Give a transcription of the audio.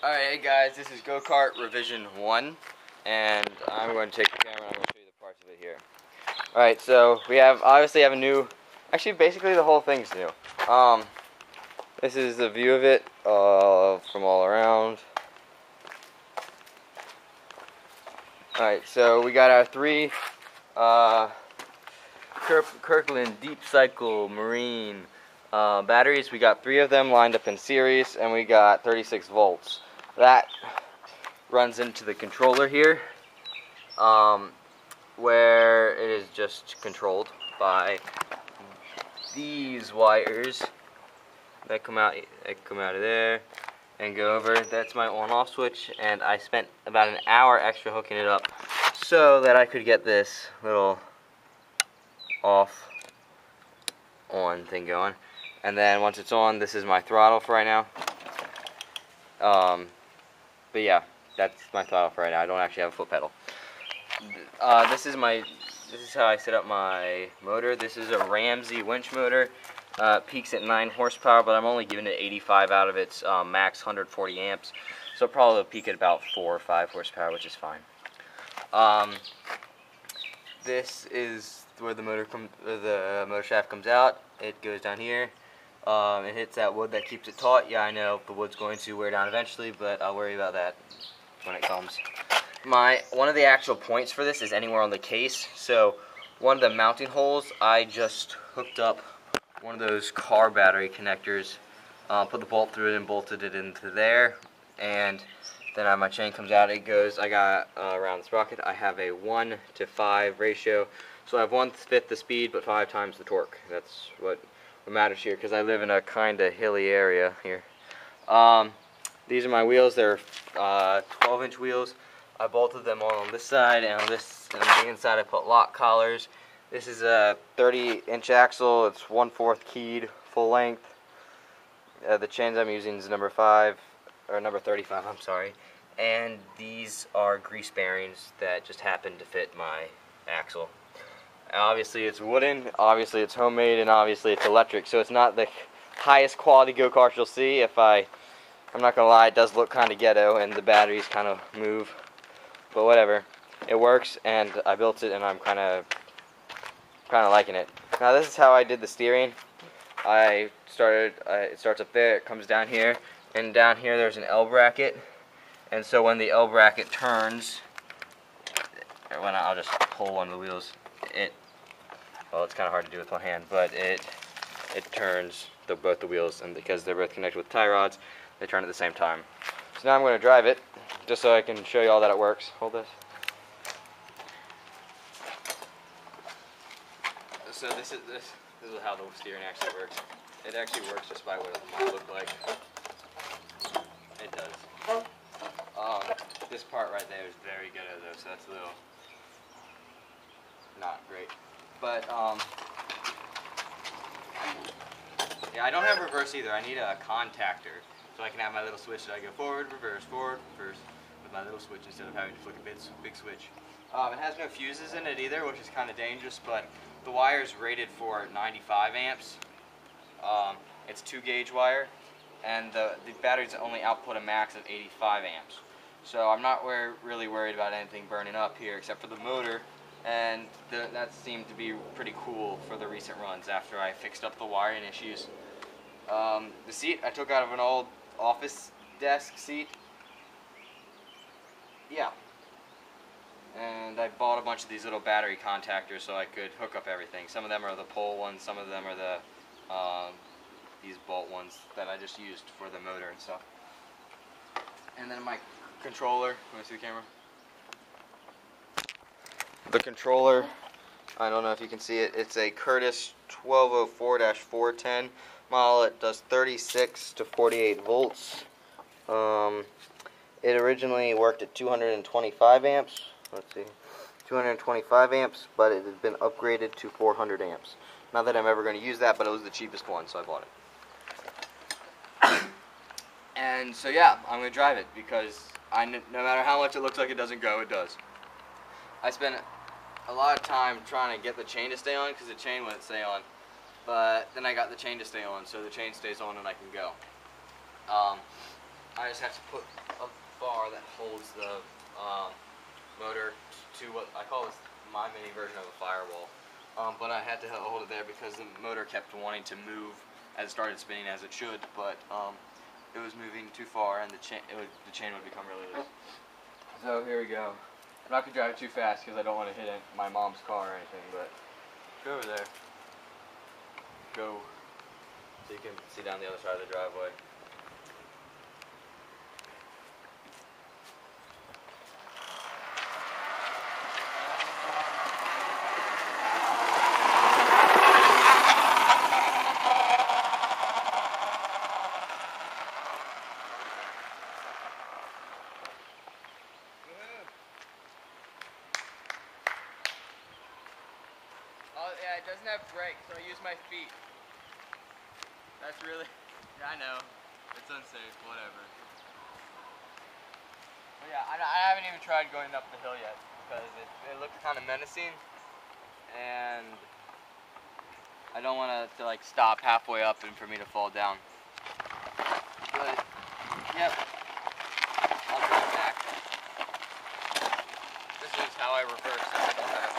Alright, hey guys, this is Kart Revision 1, and I'm going to take the camera and I'm going to show you the parts of it here. Alright, so we obviously have a new, actually basically the whole thing's new. This is the view of it from all around. Alright, so we got our three Kirkland Deep Cycle Marine batteries. We got three of them lined up in series, and we got 36 volts. That runs into the controller here, where it is just controlled by these wires that come out of there and go over. That's my on-off switch, and I spent about an hour extra hooking it up so that I could get this little off-on thing going. And then once it's on, this is my throttle for right now. But yeah, that's my throttle for right now. I don't actually have a foot pedal. This is how I set up my motor. This is a Ramsey winch motor. Peaks at 9 horsepower, but I'm only giving it 85 out of its max 140 amps. So probably will peak at about 4 or 5 horsepower, which is fine. This is where the motor shaft comes out. It goes down here. It hits that wood that keeps it taut. Yeah, I know the wood's going to wear down eventually, but I'll worry about that when it comes. One of the actual points for this is anywhere on the case. So one of the mounting holes, I just hooked up one of those car battery connectors, put the bolt through it and bolted it into there, and then my chain comes out. It goes. I got around the sprocket. I have a 1:5 ratio, so I have 1/5 the speed but 5 times the torque. That's what matters here, because I live in a kind of hilly area here. These are my wheels. They're 12-inch wheels. I bolted them all on this side, and on the inside I put lock collars. This is a 30-inch axle. It's 1/4 keyed, full length. The chains I'm using is number 35. I'm sorry. And these are grease bearings that just happen to fit my axle. Obviously it's wooden, obviously it's homemade, and obviously it's electric, so it's not the highest quality go-kart you'll see. I'm not gonna lie, it does look kind of ghetto and the batteries kind of move, but whatever. It works, and I built it, and I'm kind of liking it. Now this is how I did the steering. It starts up there, it comes down here, and down here there's an L bracket, and so when the L bracket turns, I'll just pull one of the wheels. Well, it's kind of hard to do with one hand, but it turns both the wheels, and because they're both connected with tie rods, they turn at the same time. So now I'm going to drive it, just so I can show you all that it works. Hold this. So this is how the steering actually works. It actually works just by what it might look like. It does. This part right there is very good at though, so that's a little not great. But yeah, I don't have reverse either. I need a contactor so I can have my little switch that I go forward, reverse, with my little switch instead of having to flick a big switch. It has no fuses in it either, which is kind of dangerous, but the wire is rated for 95 amps. It's 2-gauge wire, and the batteries only output a max of 85 amps. So I'm not really worried about anything burning up here except for the motor, and that seemed to be pretty cool for the recent runs after I fixed up the wiring issues. The seat I took out of an old office desk seat. Yeah. And I bought a bunch of these little battery contactors so I could hook up everything. Some of them are the pole ones, some of them are the these bolt ones that I just used for the motor and stuff. And then my controller, let me see the camera. The controller, I don't know if you can see it, it's a Curtis 1204-410 model. It does 36 to 48 volts. It originally worked at 225 amps. Let's see, 225 amps, but it has been upgraded to 400 amps. Not that I'm ever going to use that, but it was the cheapest one, so I bought it. And so yeah, I'm going to drive it because no matter how much it looks like it doesn't go, it does. I spent a lot of time trying to get the chain to stay on because the chain wouldn't stay on, but then I got the chain to stay on, so the chain stays on and I can go. I just have to put a bar that holds the motor to what I call this my mini version of a firewall. But I had to hold it there because the motor kept wanting to move as it started spinning as it should, but it was moving too far and the chain would become really loose. So here we go. I'm not going to drive it too fast because I don't want to hit my mom's car or anything, but go over there. Go so you can see down the other side of the driveway. Oh yeah, it doesn't have brakes, so I use my feet. That's really, yeah, I know, it's unsafe, whatever. But yeah, I haven't even tried going up the hill yet because it looks kind of menacing, and I don't want to like stop halfway up and for me to fall down. But yep, I'll drive back. This is how I reverse if I don't have